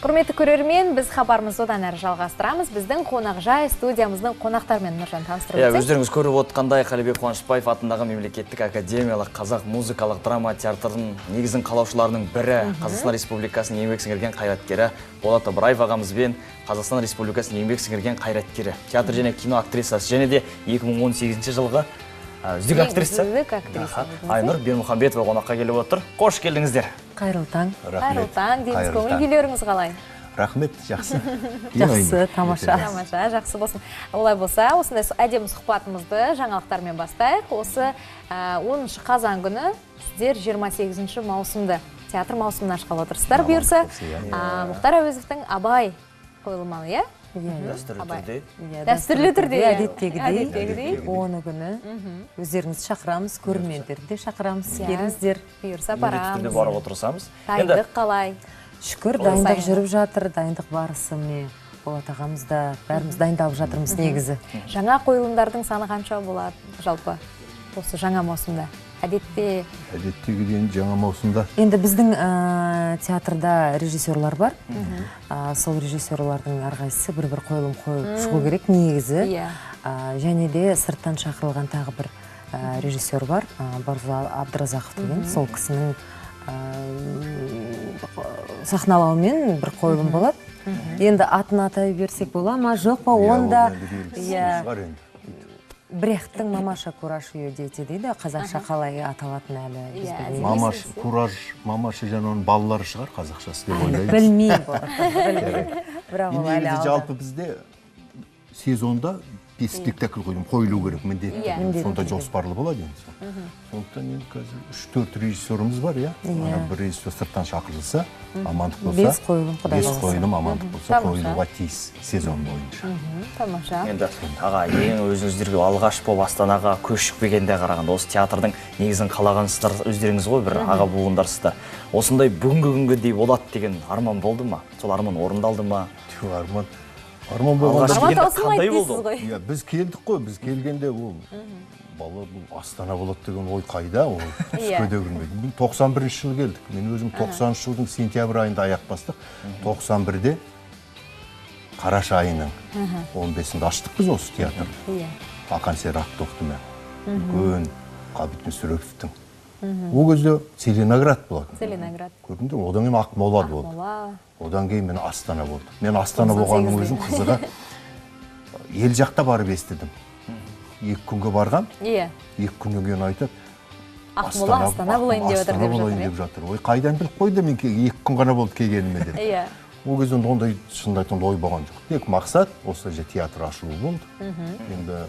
Құрметті көрермен, біз хабарымызды одан әрі жалғастырамыз. Біздің қонақжай студиямыздың қонақтарымен Нұржан таныстырып өтсек. Өздеріңіз көріп отқандай Қалибек Қуанышбаев атындағы мемлекеттік академиялық қазақ музыкалық драма театрының негізін қалаушыларының бірі, Қазақстан Республикасының еңбек сіңірген қайраткері Болат Ыбыраев ағамызбен Қазақстан Республикасының еңбек сіңірген қайраткері, театр және кино актрисасы, және де 2018 жылғы үздік актриса Айнұр Бермұхамбетова қонаққа келіп отыр. Қош келдіңіздер. Қайырлы таң. Қайырлы таң. Дейміз, көңіл күйлеріңіз қалай? Рахмет, жақсы. Жақсы, тамаша. Тамаша, жақсы болсын. Олай болса, осындай әдемі сұхбатымызды жаңалықтармен бастайық. Осы 10 қазан күні сіздер 28 маусымды театр маусымын ашқалы отырсыздар. Бұйырса, Мұхтар Әуезовтің Абай қойылмалы, иә? Дәстүрлі түрде. Әдеттегідей 10 күні өздеріңіз шақырамыз, көрермендерді шақырамыз, келіңіздер. Бұйырса барамыз. Түрде барып отырсамыз. Дайындық қалай? Шүкір, дайындық жүріп жатыр, дайындық барысы міне. Болат ағамыз да бәріміз дайындалып жатырмыз негізі. Жаңа қойылымдардың саны қанша болады жалпы осы жаңа маусымда? Әдеттегіден жаңа маусымда. Енді біздің театрда режиссерлар бар. Сол режиссерлардың әрқайсысы бір-бір қойылым қойып шығу керек негізі. Және де сырттан шақырылған тағы бір режиссер бар, Барза Абдразақов деген. Сол кісінің сахналауымен бір қойылым болады. Енді атын атай берсек бола ма, жоқ па, онда Брехттің Мамаша Кураж үйі дейді, қазақша қалай аталатын әлі. Мамаш Кураж, Мамаша жаңағы балалары шығар қазақшасы деп ойлаймын. Білмеймін. Негізі жалпы бізде сезонда 5 спектакль қойылу керек міндетті. Сонда жоспарлы болады енді. Сондықтан енді қазір 3-4 режиссеріміз бар, иә? Бір режиссер сырттан шақырылса, амандық болса, 5 қойылым амандық болса, қойылуға тиіс сезон бойынша. Тамаша. Енді аға, ең өзіңіздерге алғаш болып Астанаға көшікпегенде қарағанда, осы театрдың негізін қалағансыздар өздеріңіз ғой, бір аға буындарсыздар. Осындай бүгінгі күнгідей болады деген арман болды ма? Сол арман орындалды ма? Арман болғанда қандай болды? Біз келдік қой, біз келгенде ол бала Астана болады деген ой қайда, ол түске де кірмеді. Біз 91 жылы келдік. Мен өзім 90 жылдың сентябрь айында аяқ бастық. 91-де қараша айының 15-інде аштық біз осы театрды. Ақан сері Ақтоқтымен. Үлкен Қабит Мүсіреповтің. Ол кезде Целиноград болады. Целиноград. Көрдіңдер, одан кейін Ақмола болды. Одан кейін мен Астана болды. Мен Астана болғаның өзім қызығы ел жақта барып естідім. 2 күнге барғам. 2 күннен кейін айтады. Ақмола Астана болайын деп жатыр. Ой, қайдан біліп қойды, мен 2 күн ғана болды келгеніме деді. Ол кезде ондай шынымды айтқанда ой болған жоқ. Тек мақсат осы театр ашылу болды. Енді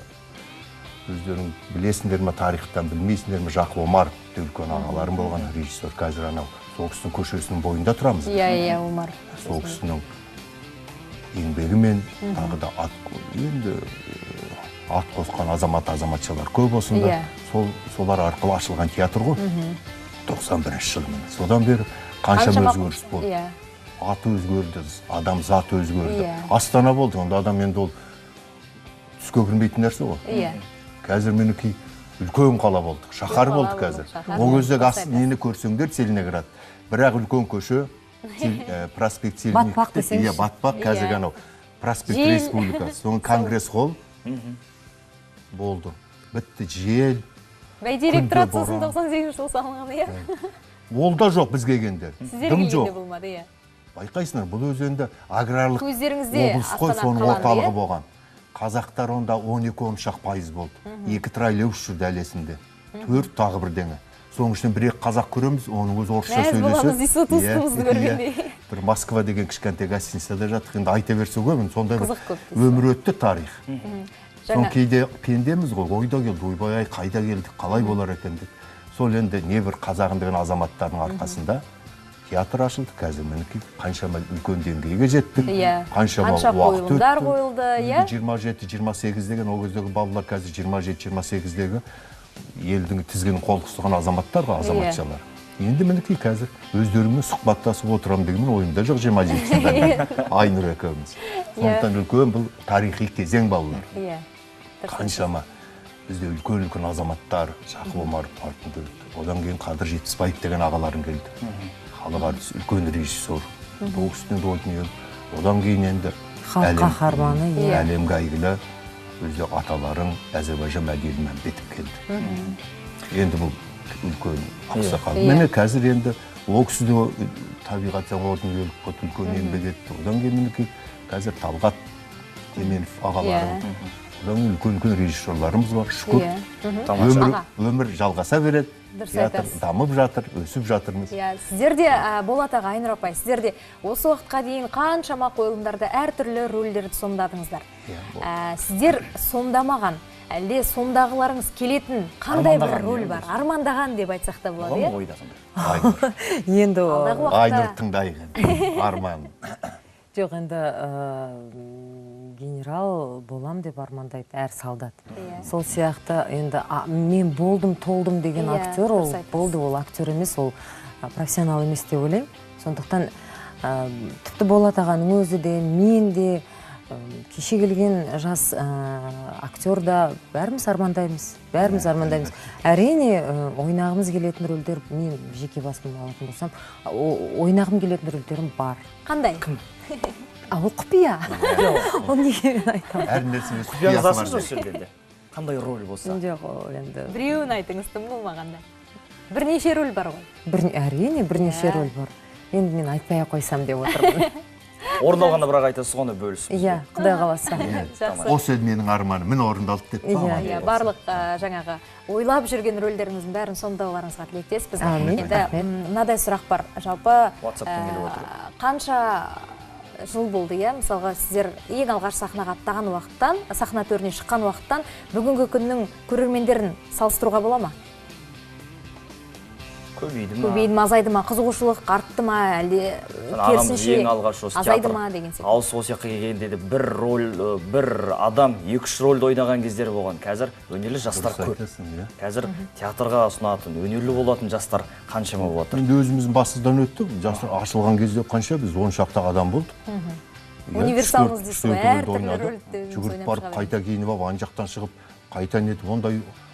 өздерің білесіңдер ме, тарихтан білмейсіңдер ме, Жақып Омаров үлкен ағаларым болған режиссер, қазір анау Соғыстың көшесінің бойында тұрамыз. Омар. Соғыстың еңбегімен тағы да ат қосқан азаматшалар көп осында. Солар арқылы ашылған театр ғой. 91 жылы. Содан бері қаншама өзгеріс болды. Ат өзгерді, адам зат өзгерді. Астана болды, онда адам енді ол түске кірмейтін нәрсе ғой. Қазір менікі үлкен қала болдық, шаһар болды қазір. Ол кезде нені көрсеңдер Целиноград. Бірақ үлкен көше, проспект Целиноград. Батпақ десеңіз. Батпақ, қазір анау проспект Республика. Соң Конгресс холл болды. Бітті жел. Бәйтерек трасасын 98 жыл салынған, иә? Ол да жоқ біз келгенде. Сіздерге келгенде болмады, иә? Байқайсыңдар, бұл өзенде аграрлық облыс қой, соның орталығы болған. Қазақтар онда 12-13% болды. 2 троллейбус жүрді әлесінде. 4 тағы бірдеңе. Соның ішінен 1-2 қазақ көреміз, оның өзі орысша сөйлесе. Мәз боламыз, исі туыстымызды көргендей. Бір Москва деген кішкентай гостиницада жаттық. Енді айта берсе көмін, сондай өмір өтті тарих. Сон кейде пендеміз ғой, ойда келді, ойбай, қайда келдік, қалай болар екен деп. Сол енді небір қазағын деген азаматтардың арқасында театр ашылды. Қазір мінеки қаншама үлкен деңгейге жеттік. Қаншама уақыт өтті. 27-28 деген ол кездегі балалар қазір 27-28-дегі елдің тізгінін қол қыстырған азаматтарға, азаматшалар. Енді мінеки қазір өздерімен сұхбаттасып отырам деген ойымда жоқ 27-сінде Айнұр екеуміз. Сондықтан үлкен бұл тарихи кезең балалар. Қаншама бізде үлкен азаматтар, Жақып Омаров артында өтті. Одан кейін Қадыр Жетпісбаев деген ағаларың келді. Халық артысы үлкен режиссер, бұл кісінің рөлін. Одан кейін енді халық қаһарманы, әлемге әйгілі өзі аталарың Әзербайжан мәдениеті мәмбетіп келді. Енді бұл үлкен ақсақал. Міне қазір енді ол кісі де табиғат заводын өліп қойып үлкен еңбек етті. Одан кейін мінекей қазір Талғат Теменов ағаларым, одан үлкен режиссерларымыз бар, шүкір. Өмір жалғаса береді. Театр дамып жатыр, өсіп жатырмыз. Сіздер де, Болат аға, Айнұр апай, сіздер де осы уақытқа дейін қаншама қойылымдарда әртүрлі рөлдерді сомдадыңыздар. Сіздер сомдамаған, әлде сомдағыларыңыз келетін қандай бір рөл бар? Армандаған деп айтсақ та болады, Енді Айнұр тыңдайын, арман. Жоқ, енді генерал болам деп армандайды әр солдат. Сол сияқты енді мен болдым, толдым деген актер, ол болды, ол актер емес, ол профессионал емес деп ойлаймын. Сондықтан тіпті Болат ағаның өзі де, мен де, кеше келген жас актер да бәріміз армандаймыз. Әрине, ойнағымыз келетін рөлдер, мен жеке басым алатын болсам, ойнағым келетін рөлдерім бар. Қандай? Ол құпия. Ол неге мен айтамын? Әр нәрсеге құпияңыз ашыңыз осы жерде. Қандай рөл болса? Жоқ, енді біреуін айтыңыз, тым болмағанда. Бірнеше рөл бар ғой? Әрине, бірнеше рөл бар. Енді мен айтпай қойсам деп отырмын. Орындалғанда бірақ айтасыз, оны бөлісіңіз. Иә, Құдай қаласа. Осы менің арманым, мен орындалды деп па? Барлық жаңағы ойлап жүрген рөлдеріңіздің бәрін сомдауларыңызға тілектеспіз. Әмин. Енді мынадай сұрақ бар. Жалпы қанша жыл болды, мысалға сіздер ең алғаш сахнаға аттаған уақыттан, сахна төріне шыққан уақыттан бүгінгі күннің көрермендерін салыстыруға бола ма? Көбейді ма, азайды ма, қызығушылық артты ма, әлде керісінше азайды ма деген сияқты. Ал сол сияқты келгенде бір рөл, бір адам 2-3 рөлді ойнаған кездер болған. Қазір өнерлі жастар көп. Қазір театрға ұсынатын, өнерлі болатын жастар қаншама болып жатыр. Енді өзіміздің басымыздан өтті. Жастар ашылған кезде қанша біз 10 шақты адам болдық. Универсалмыз дейсіз ғой, әртүрлі рөлді жүгіріп барып, қайта киініп алып, ан жақтан шығып, қайта нетіп,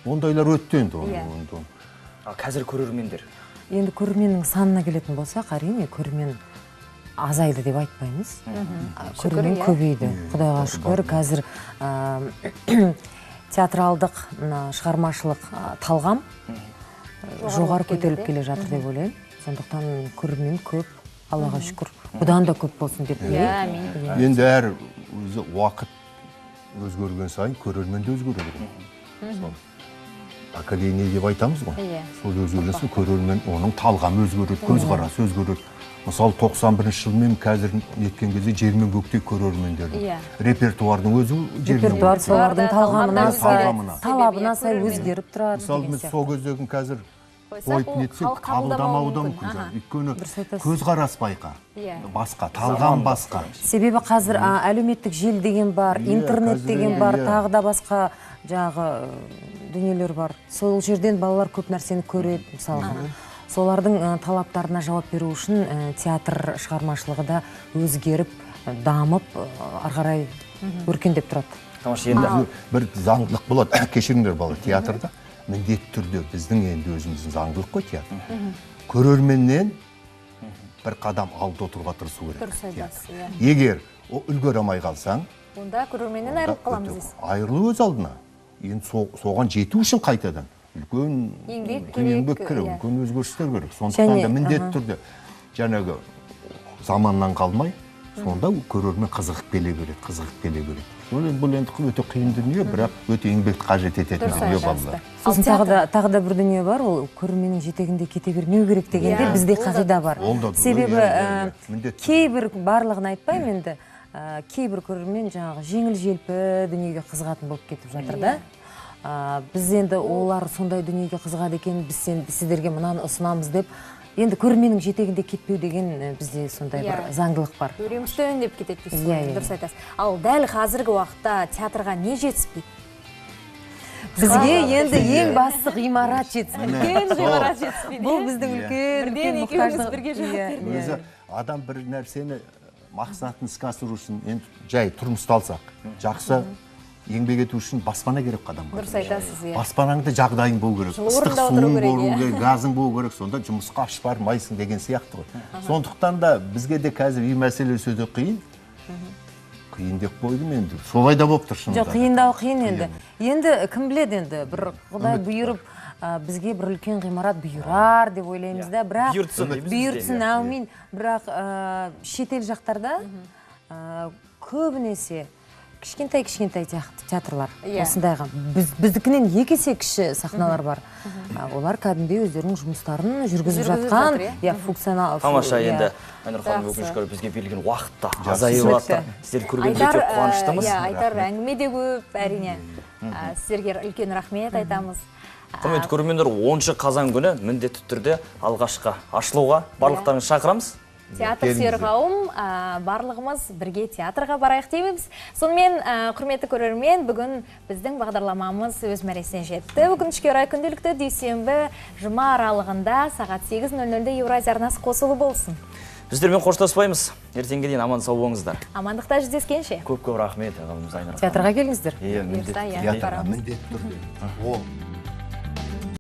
ондайлар өтті енді. Қазір көрермендер. Енді көрерменнің санына келетін болсақ, әрине көрермен азайды деп айтпаймыз. Көрермен көбейді. Құдайға шүкір, қазір театралдық шығармашылық талғам жоғары көтеріліп келе жатыр деп ойлаймын. Сондықтан көрермен көп, Аллаға шүкір. Бұдан да көп болсын деп ойлаймын. Енді әр уақыт өзгерген сайын көрермен де өзгереді. Поколение деп айтамыз ғой. Сол өзгерген көрермен, оның талғамы өзгереді, көзқарасы өзгереді. Мысалы 91 жыл мен қазір неткен кезде жер мен көктей көрермендердің репертуардың өзі жер мен көктей. Солардың талабына сай өзгеріп тұрады. Мысалы біз сол кездегі қазір қойып нетсек қабылдамауы да мүмкін. Өйткені көзқарас байқа, басқа, талғам басқа. Себебі қазір әлеуметтік желі деген бар, интернет деген бар, тағы да басқа жағы дүниелер бар. Сол жерден балалар көп нәрсені көреді, мысалға. Солардың талаптарына жауап беру үшін театр шығармашылығы да өзгеріп, дамып, арғарай өркендеп тұрады. Енді бір заңдылық болады, кешіріңдер бала, театрда міндетті түрде біздің енді өзіміздің заңдылық қой театр. Көрерменнен бір қадам алды отыруға тырысу керек. Егер үлгере алмай қалсаң, онда көрерменнен айырылып қаламыз дейсіз. Айырылу өз алдына. Енді соған жету үшін қайтадан үлкен еңбек керек, үлкен өзгерістер керек. Сондықтан да міндетті түрде жаңағы заманнан қалмай, сонда көрермен қызығып келе береді. Бұл енді өте қиын дүние, бірақ өте еңбекті қажет ететін дүние балалар. Сосын тағы да бір дүние бар, ол көрерменнің жетегінде кете бермеу керек дегенде бізде қағида бар. Себебі кейбір барлығын айтпаймын енді, кейбір көрермен жаңағы жеңіл желпі дүниеге қызығатын болып кетіп жатыр да. Біз енді олар сондай дүниеге қызығады екен, біз сіздерге мынаны ұсынамыз деп, енді көрерменнің жетегінде кетпеу деген бізде сондай бір заңдылық бар. Өремізді өндеп кетеді дейсіз, дұрыс айтасыз. Ал дәл қазіргі уақытта театрға не жетіспейді? Бізге енді ең басты ғимарат жетіспейді. Үлкен ғимарат жетіспейді. Бұл біздің үлкен мұқтаждық. Өзі адам бір нәрсені мақсатын іске асыру үшін жай тұрмысты алсақ, жақсы еңбек ету үшін баспана керек адамға. Дұрыс айтасыз, иә. Баспанаңды жағдайың болу керек, ыстық суың болу керек, газың болу керек, сонда жұмысқа аш бармайсың деген сияқты ғой. Сондықтан да бізге де қазір үй мәселесі өте қиын. Қиын деп қойдым енді. Солай да болып тұр шынында. Жоқ, қиындау қиын енді. Енді кім біледі енді, бір Құдай бұйырып бізге бір үлкен ғимарат бұйырар деп ойлаймыз да, бірақ бұйыртсын, әумин. Бірақ шетел жақтарда көбінесе кішкентай театрлар осындайға біздікінен екі есе кіші сахналар бар. Олар кәдімгідей өздерінің жұмыстарын жүргізіп жатқан, функционал. Тамаша, енді Айнұр ханым өкінішке орай бізге берілген уақытта азайып жатыр. Сіздер көргенде өте қуаныштымыз. Айтар әңгіме де көп, әрине. Сіздерге үлкен рахмет айтамыз. Құрметті көрермендер, 10 қазан күні міндетті түрде алғашқы ашылуға барлықтарыңызды шақырамыз. Театр сүйер қауым, барлығымыз бірге театрға барайық дейміз. Сонымен, құрметті көрермен, бүгін біздің бағдарламамыз өз мәресіне жетті. Өкінішке орай күнделікті дүйсенбі жұма аралығында сағат 8:00-де Еуразия арнасы қосылу болсын. Біздермен қоштаспаймыз. Ертеңге дейін аман сау болыңыздар. Амандықта жүздескенше. Көп рахмет ағамыз Айнұр ханым. Театрға келіңіздер. Міндетті түрде.